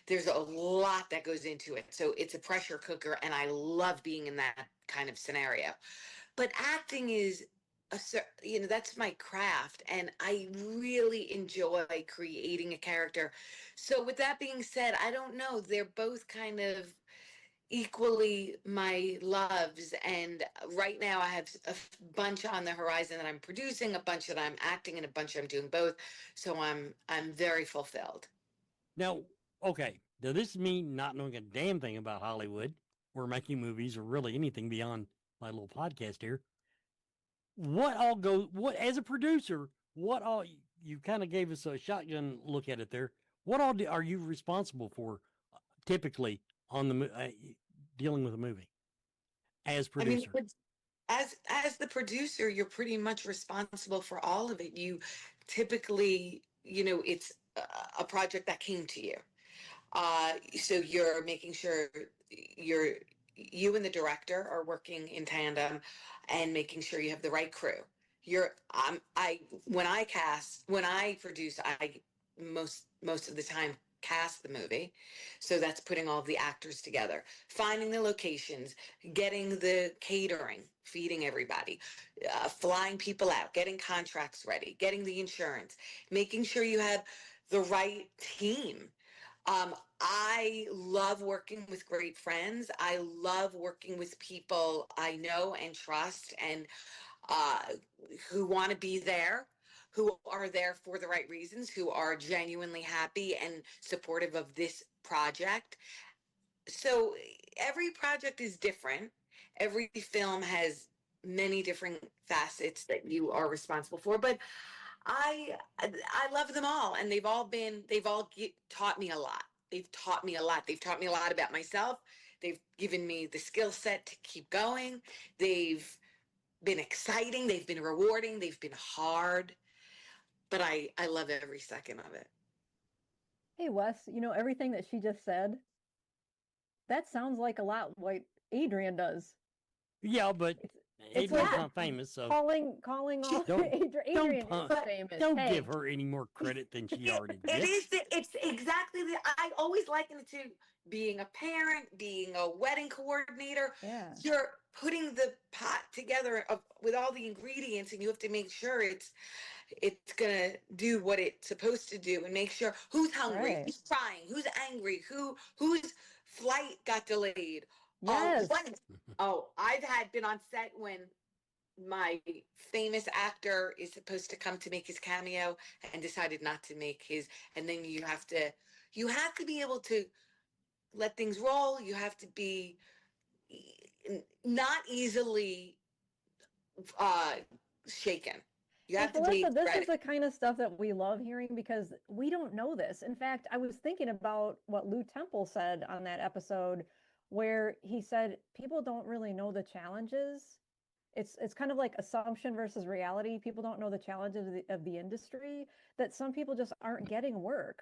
there's a lot that goes into it. So it's a pressure cooker, and I love being in that kind of scenario. But acting is that's my craft, and I really enjoy creating a character. So with that being said, I don't know, they're both kind of equally my loves, and right now I have a bunch on the horizon that I'm producing, a bunch that I'm acting, and a bunch I'm doing both. So I'm very fulfilled. Now, okay, does this mean not knowing a damn thing about Hollywood or making movies or really anything beyond my little podcast here? What as a producer, what all you kind of gave us a shotgun look at it there. What all are you responsible for typically on the dealing with a movie as I mean, producer? as the producer, you're pretty much responsible for all of it. You typically, it's a project that came to you. So you're making sure you and the director are working in tandem and making sure you have the right crew. When I produce, I most of the time cast the movie. So that's putting all the actors together, finding the locations, getting the catering, feeding everybody, flying people out, getting contracts ready, getting the insurance, making sure you have the right team. I love working with great friends. I love working with people I know and trust and uh, who want to be there, who are there for the right reasons, who are genuinely happy and supportive of this project. So every project is different. Every film has many different facets that you are responsible for, but I love them all, and taught me a lot. They've taught me a lot. They've taught me a lot about myself. They've given me the skill set to keep going. They've been exciting. They've been rewarding. They've been hard, but I love every second of it. Hey, Wes, everything that she just said, that sounds like a lot what Adrian does. Yeah, but It's Adrian's like not famous, so calling all Adrian is famous. don't Hey, give her any more credit than she already gets. It's exactly I always liken it to being a parent, being a wedding coordinator. yeah, You're putting the pot together with all the ingredients, and you have to make sure it's gonna do what it's supposed to do, and make sure who's hungry, right. who's crying, who's angry, whose flight got delayed. Yes. I've been on set when my famous actor is supposed to come to make his cameo and decided not to make his, and then you have to be able to let things roll. You have to be not easily uh shaken. You Hey, have to be Felissa, this ready. is the kind of stuff that we love hearing because we don't know this. In fact, I was thinking about what Lou Temple said on that episode where he said people don't really know the challenges. It's kind of like assumption versus reality. People don't know the challenges of the industry, that some people just aren't getting work.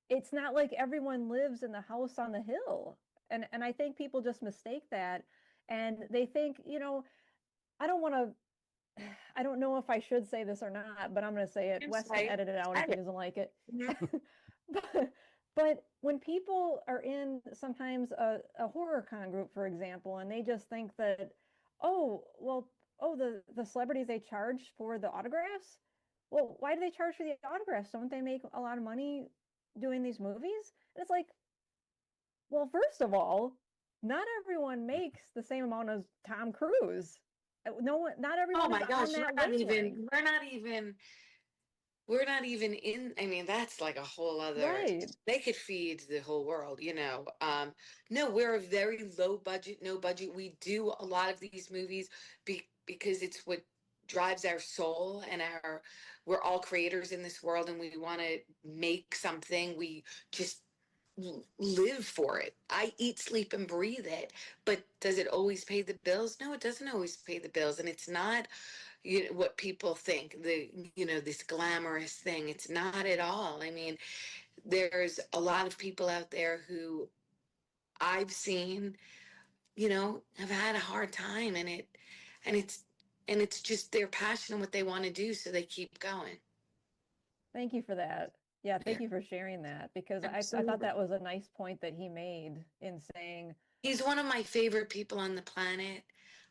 It's not like everyone lives in the house on the hill. And I think people just mistake that, and they think, I don't want to I don't know if I should say this or not, but I'm going to say it. Wes can edit it out if he doesn't like it. Mhm. but when people are in sometimes a horror con group, for example, and they just think that, oh, well, oh, the celebrities, they charge for the autographs. Well, why do they charge for the autographs? Don't they make a lot of money doing these movies? And it's like, well, first of all, not everyone makes the same amount as Tom Cruise. No one, not Oh everyone my is gosh, on that wavelength. we're not even in, I mean, that's like a whole other, Right. they could feed the whole world. No, we're a very low budget, no budget. We do a lot of these movies because it's what drives our soul, and we're all creators in this world, and we want to make something. We just live for it. I eat, sleep, and breathe it. But does it always pay the bills? No, it doesn't always pay the bills. And it's not what people think, this glamorous thing. It's not at all. I mean, there's a lot of people out there who I've seen, have had a hard time, and it's just their passion and what they want to do, so they keep going. Thank you for that. Yeah, thank Yeah, you for sharing that because I thought absolutely. that was a nice point that he made in saying, He's one of my favorite people on the planet.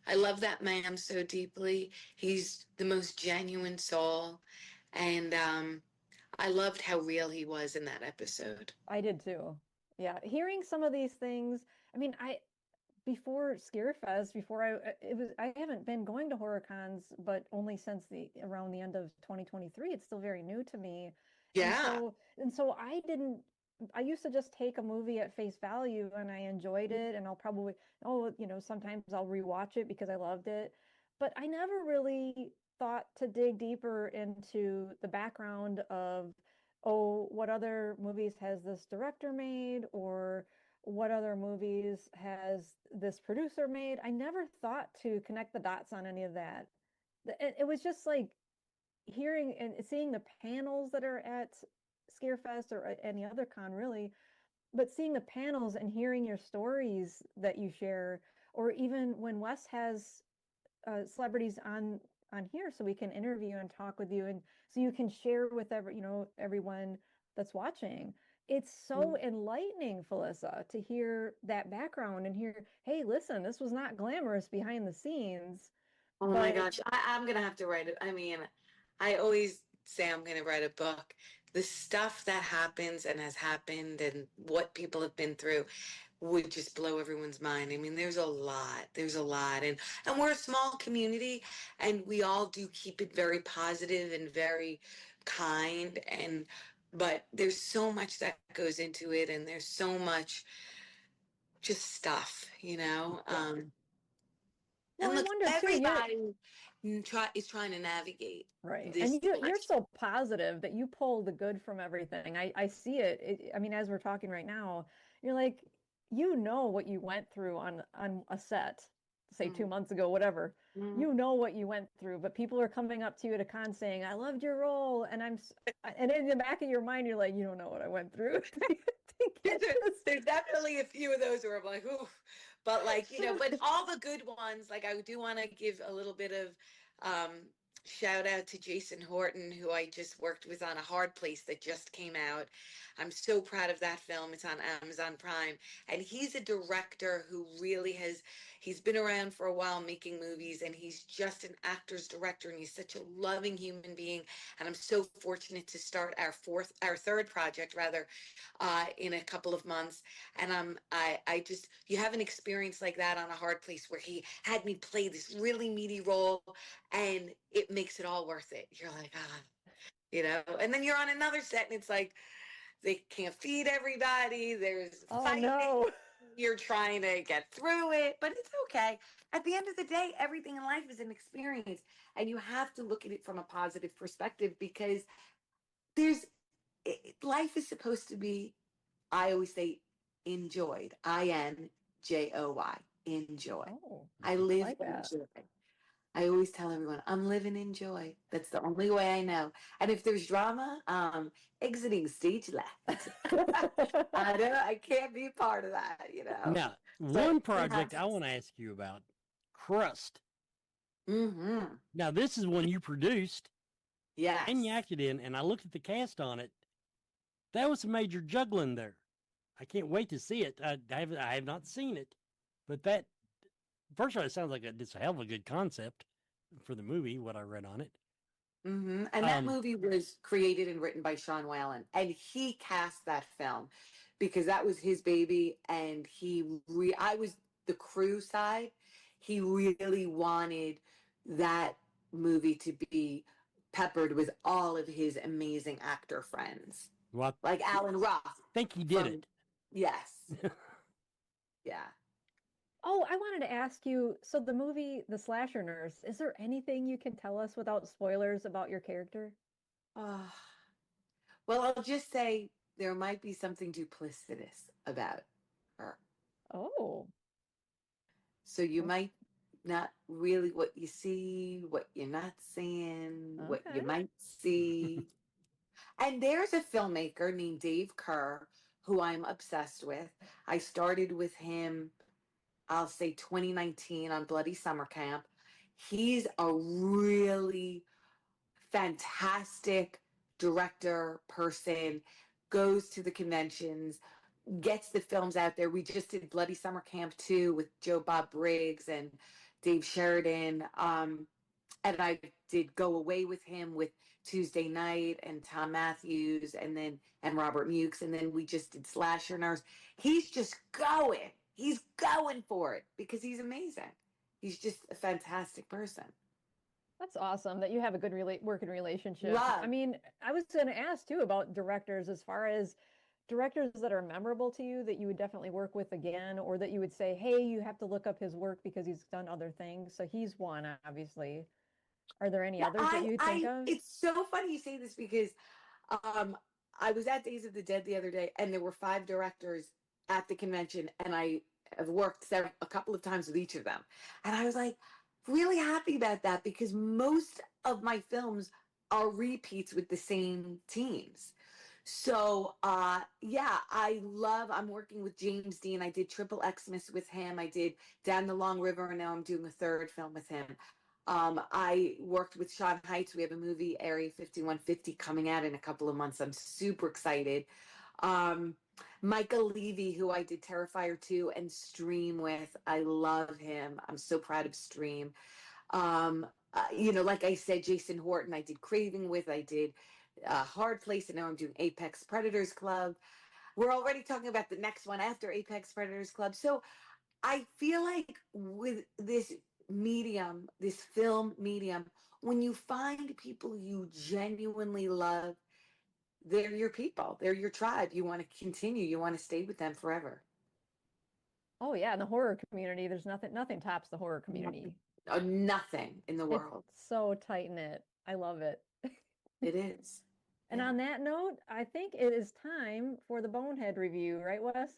I love that man so deeply. He's the most genuine soul. And I loved how real he was in that episode. I did too. Yeah, hearing some of these things, I mean, before Scarefest, I haven't been going to horror cons, but only since around the end of 2023. It's still very new to me. And Yeah. so I used to just take a movie at face value and I enjoyed it, and I'll probably, sometimes I'll rewatch it because I loved it. But I never really thought to dig deeper into the background of, oh, what other movies has this director made, or what other movies has this producer made? I never thought to connect the dots on any of that. It was just like hearing and seeing the panels that are at Scarefest or any other con, really, but seeing the panels and hearing your stories that you share, or even when Wes has celebrities on here, so we can interview and talk with you, and so you can share with everyone that's watching. It's so enlightening, Felissa, to hear that background and hear, hey, listen, this was not glamorous behind the scenes. Oh my gosh, I'm gonna have to write it. I mean, I always say I'm gonna write a book. The stuff that happens and has happened and what people have been through would just blow everyone's mind. I mean, there's a lot. There's a lot. And we're a small community, and we all do keep it very positive and very kind, and but there's so much that goes into it, and there's so much just stuff, you know. Well, And I look, wonder too, everybody is trying to navigate right. this And you're election. so positive that you pull the good from everything. I see it. I mean, as we're talking right now, you're like, you know what you went through on a set, say 2 months ago, whatever. Mhm. You know what you went through, but people are coming up to you at a con saying, "I loved your role," and and in the back of your mind, you're like, "You don't know what I went through." There's definitely a few of those where I'm like, ooh, but like, you know, but all the good ones, like I do want to give a little bit of shout out to Jason Horton, who I just worked with on A Hard Place that just came out. I'm so proud of that film. It's on Amazon Prime. And he's a director who really he's been around for a while making movies, and he's just an actor's director, and he's such a loving human being. And I'm so fortunate to start our third project rather, in a couple of months. And I just, you have an experience like that on A Hard Place where he had me play this really meaty role, and it makes it all worth it. You're like, you know, and then you're on another set and it's like, they can't feed everybody. There's fighting. No. You're trying to get through it, but it's okay. At the end of the day, everything in life is an experience, and you have to look at it from a positive perspective, because life is supposed to be, I always say, enjoyed. INJOY. Enjoy. I live like in that. joy. I always tell everyone, I'm living in joy. That's the only way I know. And if there's drama, exiting stage left. I can't be part of that, you know. Now, one project I want to ask you about, Crust. Now, this is one you produced. Yes. And you acted in, and I looked at the cast on it. That was some major juggling there. I can't wait to see it. I have not seen it, but that, first of all, it sounds like it's a hell of a good concept for the movie, what I read on it. And that movie was created and written by Sean Whalen, and he cast that film because that was his baby, and I was the crew side. He really wanted that movie to be peppered with all of his amazing actor friends. Well, like Alan Roth. I think he did it. Yes. Yeah. Oh, I wanted to ask you, so the movie, The Slasher Nurse, is there anything you can tell us without spoilers about your character? Well, I'll just say there might be something duplicitous about her. Oh. So you might not really what you see, what you're not seeing, what you might see. And there's a filmmaker named Dave Kerr who I'm obsessed with. I started with him, I'll say 2019 on Bloody Summer Camp. He's a really fantastic director, person, goes to the conventions, gets the films out there. We just did Bloody Summer Camp 2 with Joe Bob Briggs and Dave Sheridan. And I did Go Away with him with Tuesday Night and Tom Matthews and Robert Mukes. And then we just did Slasher Nurse. He's just going. He's going for it because he's amazing. He's just a fantastic person. That's awesome that you have a good working relationship. Love. I mean, I was going to ask too about directors, as far as directors that are memorable to you that you would definitely work with again, or that you would say, hey, you have to look up his work because he's done other things. So he's one, obviously. Are there any Yeah, others that you think of? it's so funny you say this because um, I was at Days of the Dead the other day, and there were 5 directors at the convention, and I have worked a couple of times with each of them, and I was like really happy about that because most of my films are repeats with the same teams. So yeah, I'm working with James Dean. I did Triple Xmas with him. I did Down the Long River, and now I'm doing a 3rd film with him. I worked with Sean Heights. We have a movie, Area 5150, coming out in a couple of months. I'm super excited. Um, Michael Levy, who I did Terrifier 2 and Stream with. I love him. I'm so proud of Stream. Like I said, Jason Horton, I did Craving with. I did Hard Place, and now I'm doing Apex Predators Club. We're already talking about the next one after Apex Predators Club. So I feel like with this medium, this film medium, when you find people you genuinely love, they're your people, they're your tribe. You want to continue, you want to stay with them forever. Oh yeah, in the horror community, there's nothing tops the horror community. Nothing in the world. It's so tight knit. I love it. It is. And on that note, I think it is time for the Bonehead review, right, Wes?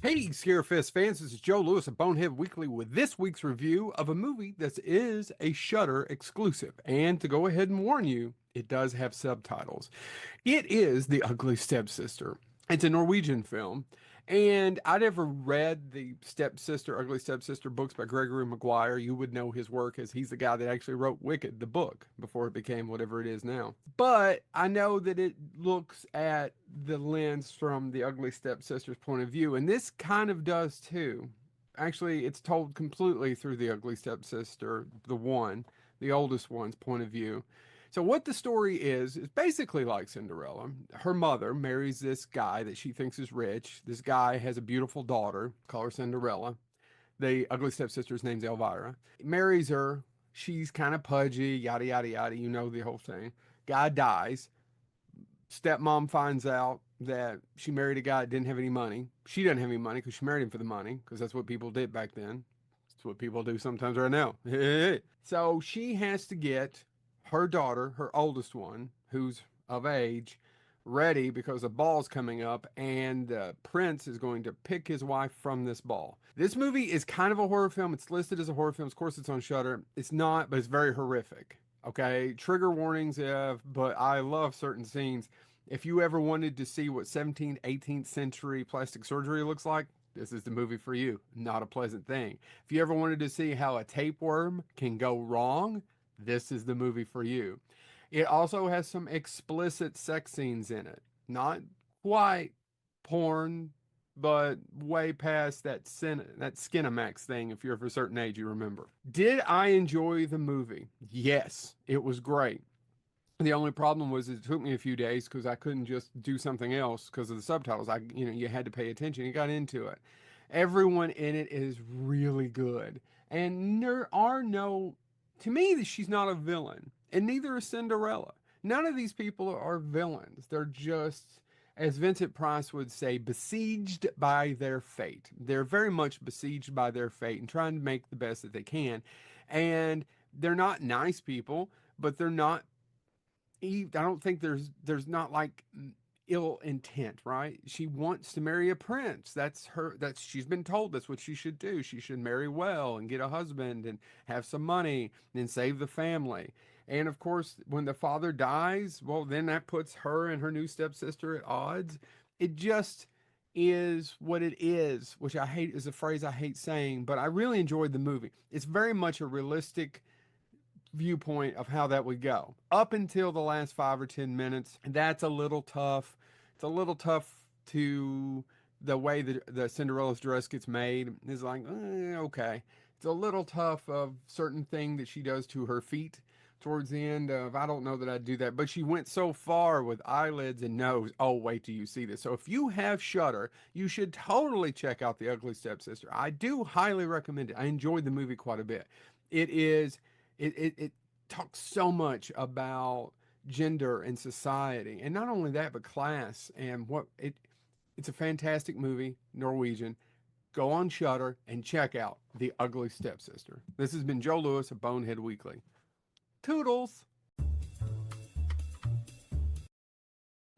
Hey, Scarefest fans, this is Joe Lewis of Bonehead Weekly with this week's review of a movie that is a Shudder exclusive. And to go ahead and warn you, it does have subtitles. It is The Ugly Stepsister. It's a Norwegian film. And I never read the Ugly Stepsister books by Gregory Maguire. You would know his work as he's the guy that actually wrote Wicked, the book, before it became whatever it is now. But I know that it looks at the lens from the Ugly Stepsister's point of view, and this kind of does too. Actually, it's told completely through the Ugly Stepsister, the oldest one's point of view. So what the story is basically like Cinderella. Her mother marries this guy that she thinks is rich. This guy has a beautiful daughter, call her Cinderella. The ugly stepsister's name's Elvira. Marries her. She's kind of pudgy, yada, yada, yada. You know the whole thing. Guy dies. Stepmom finds out that she married a guy that didn't have any money. She doesn't have any money because she married him for the money, because that's what people did back then. That's what people do sometimes right now. So she has to get her daughter, her oldest one, who's of age, ready because a ball's coming up, and the prince is going to pick his wife from this ball. This movie is kind of a horror film. It's listed as a horror film. Of course, it's on Shudder. It's not, but it's very horrific. Okay, trigger warnings, but I love certain scenes. If you ever wanted to see what 17th, 18th century plastic surgery looks like, this is the movie for you. Not a pleasant thing. If you ever wanted to see how a tapeworm can go wrong, this is the movie for you. It also has some explicit sex scenes in it. Not quite porn, but way past that Skinamax thing. If you're of a certain age, you remember. Did I enjoy the movie? Yes, it was great. The only problem was it took me a few days because I couldn't just do something else because of the subtitles. You had to pay attention. You got into it. Everyone in it is really good. And there are to me, she's not a villain, and neither is Cinderella. None of these people are villains. They're just, as Vincent Price would say, besieged by their fate. They're very much besieged by their fate and trying to make the best that they can. And they're not nice people, but they're not, I don't think there's not like ill intent, right? She wants to marry a prince. She's been told that's what she should do. She should marry well and get a husband and have some money and save the family. And of course, when the father dies, well, then that puts her and her new stepsister at odds. It just is what it is, which I hate, is a phrase I hate saying, but I really enjoyed the movie. It's very much a realistic viewpoint of how that would go up until the last 5 or 10 minutes. That's a little tough. It's a little tough to the way that the Cinderella's dress gets made is like, okay. It's a little tough of certain thing that she does to her feet towards the end of, I don't know that I'd do that, but she went so far with eyelids and nose. Oh, wait till you see this. So if you have Shudder, you should totally check out The Ugly Stepsister. I do highly recommend it. I enjoyed the movie quite a bit. It talks so much about gender and society, and not only that, but class. And it's a fantastic movie, Norwegian. go on Shudder and check out The Ugly Stepsister. This has been Joe Lewis of Bonehead Weekly. Toodles.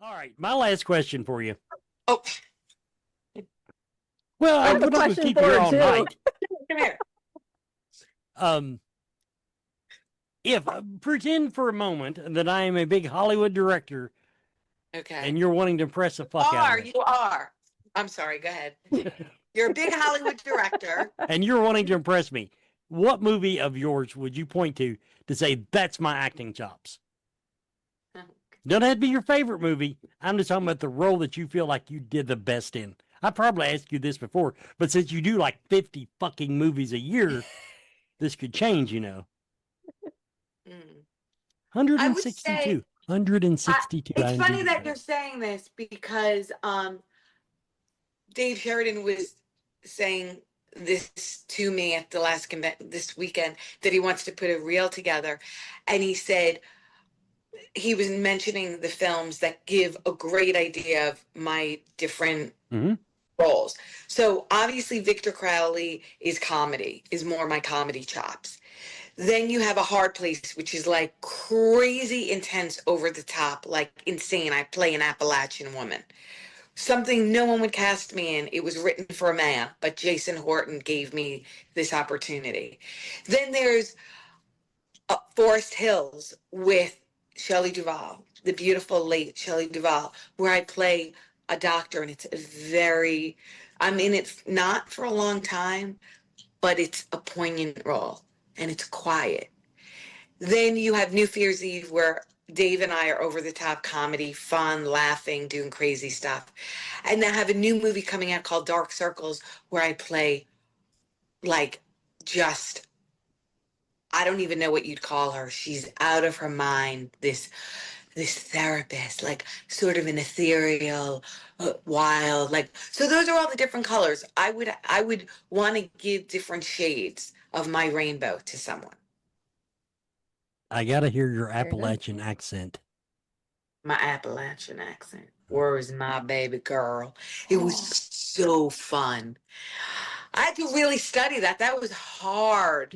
All right, my last question for you. Oh, Well, I have we're a not going to question keep you for here it, all too. night. come here. If pretend for a moment that I am a big Hollywood director Okay. and you're wanting to impress the fuck out of me. You are. I'm sorry. Go ahead. You're a big Hollywood director. And you're wanting to impress me. What movie of yours would you point to say that's my acting chops? Don't have to be your favorite movie. I'm just talking about the role that you feel like you did the best in. I probably asked you this before, but since you do like 50 fucking movies a year, this could change, you know. 162. 162. It's funny IMDb. that you're saying this because Dave Sheridan was saying this to me at the last convention this weekend that he wants to put a reel together, and he said he was mentioning the films that give a great idea of my different roles. So obviously Victor Crowley is comedy, is more my comedy chops. Then you have A Hard Place, which is like crazy intense, over the top, like insane. I play an Appalachian woman. Something no one would cast me in. It was written for a man, but Jason Horton gave me this opportunity. Then there's Forest Hills with Shelley Duvall, the beautiful late Shelley Duvall, where I play a doctor, and it's I'm in it not for a long time, but it's a poignant role, and it's quiet. Then you have New Year's Eve, where Dave and I are over the top comedy, fun, laughing, doing crazy stuff. And I have a new movie coming out called Dark Circles, where I play like just, I don't even know what you'd call her. She's out of her mind. This therapist, like sort of an ethereal, wild, like, so those are all the different colors. I would want to give different shades of my rainbow to someone. I gotta hear your Appalachian accent. My Appalachian accent. Where is my baby girl? It was so fun. I had to really study that. That was hard.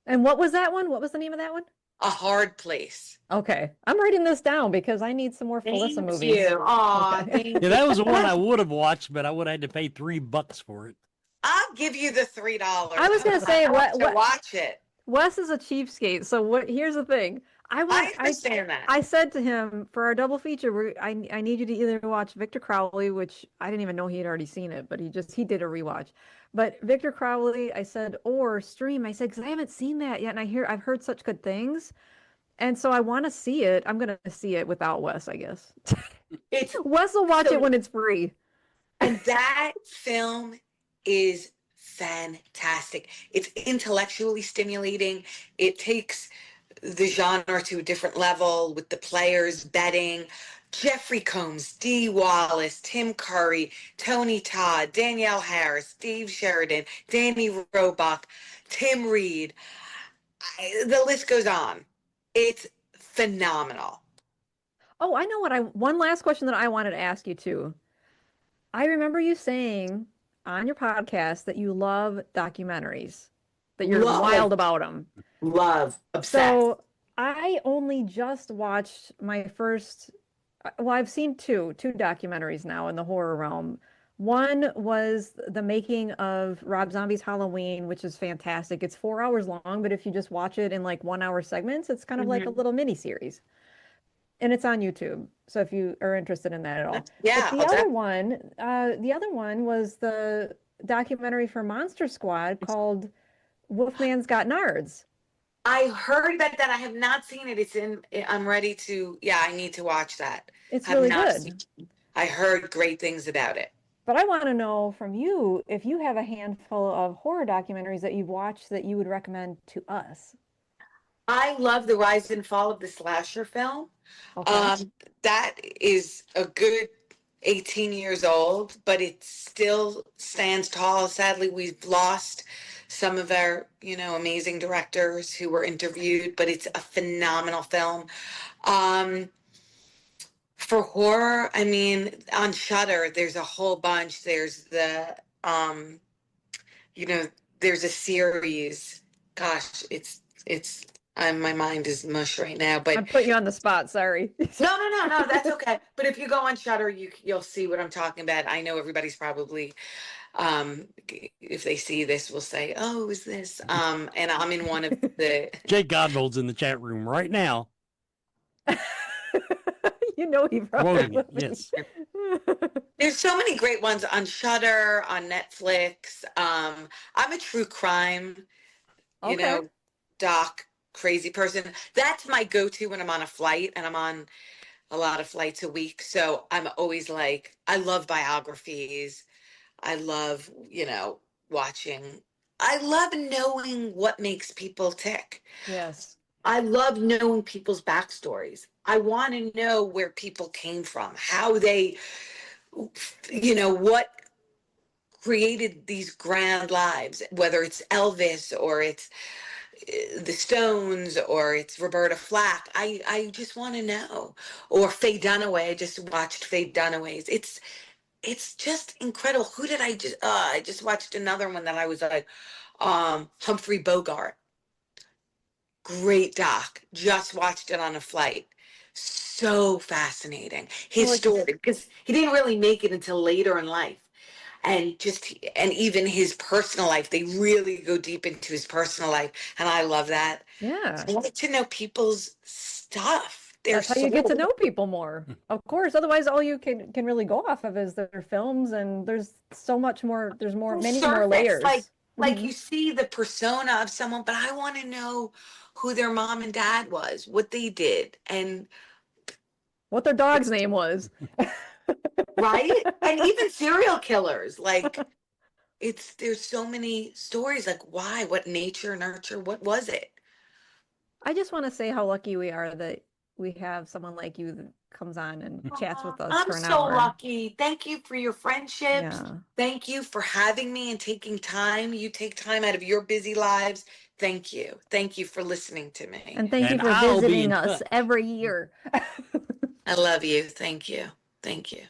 And what was that one? What was the name of that one? A Hard Place. Okay. I'm writing this down because I need some more Felissa Thank movies. you. Aw, Okay. thank Yeah, that was the one I would have watched, but I would have had to pay $3 for it. I'll give you the $3. I was gonna say, what watch it. Wes is a cheapskate. So here's the thing. I understand that. I said to him, for our double feature, I need you to either watch Victor Crowley, which I didn't even know he had already seen it, but he did a rewatch. But Victor Crowley, I said, or Stream. I said, because I haven't seen that yet, and I've heard such good things, and so I want to see it. I'm gonna see it without Wes, I guess. Wes will watch it when it's free. And that film is fantastic. It's intellectually stimulating. It takes the genre to a different level with the players betting. Jeffrey Combs, Dee Wallace, Tim Curry, Tony Todd, Danielle Harris, Steve Sheridan, Danny Roebuck, Tim Reed. The list goes on. It's phenomenal. Oh, I know one last question that I wanted to ask you too. I remember you saying on your podcast that you love documentaries, that you're wild about them. Love, obsessed. So I only just watched my first, well, I've seen two documentaries now in the horror realm. One was the making of Rob Zombie's Halloween, which is fantastic. It's 4 hours long, but if you just watch it in like 1 hour segments, it's kind of like a little mini series. And it's on YouTube. So if you are interested in that at all. Yeah. But the other one was the documentary for Monster Squad called Wolfman's Got Nards. I heard that I have not seen it. I'm ready to, I need to watch that. It's really good. I heard great things about it. But I want to know from you if you have a handful of horror documentaries that you've watched that you would recommend to us. I love the rise and fall of the slasher film. Okay. That is a good 18 years old, but it still stands tall. Sadly, we've lost some of our, amazing directors who were interviewed, but it's a phenomenal film. For horror, on Shudder, there's a whole bunch. There's the you know, there's a series. Gosh, it's my mind is mush right now. But I'm putting you on the spot. Sorry. no, that's okay. But if you go on Shutter, you'll see what I'm talking about. I know everybody's probably, if they see this, will say, "Oh, who's this?" And I'm in one of the. Jake Godbold's in the chat room right now. You know he Quoting probably it, yes. There's so many great ones on Shutter, on Netflix. I'm a true crime, you Okay. know, doc crazy person. That's my go-to when I'm on a flight, and I'm on a lot of flights a week. So I'm always like, I love biographies. I love, watching. I love knowing what makes people tick. Yes. I love knowing people's backstories. I want to know where people came from, how they, what created these grand lives, whether it's Elvis or it's the Stones or it's Roberta Flack. I just want to know. Or Faye Dunaway. I just watched Faye Dunaway's. It's just incredible. Who did I just watched another one that I was like, Humphrey Bogart. Great doc. Just watched it on a flight. So fascinating. His story, because he didn't really make it until later in life. And even his personal life, they really go deep into his personal life. And I love that. Yeah. I like to know people's stuff. That's how you get to know people more. Of course. Otherwise, all you can really go off of is their films, and there's so much more. There's many more layers. Like you see the persona of someone, but I want to know who their mom and dad was, what they did, and what their dog's name was. Right? And even serial killers, like there's so many stories, like why, what nature, nurture, what was it? I just want to say how lucky we are that we have someone like you that comes on and chats with us I'm for an so hour. lucky. Thank you for your friendships. Yeah. Thank you for having me and taking time. You take time out of your busy lives. Thank you. Thank you for listening to me. And thank you for visiting us every year. I love you. Thank you. Thank you.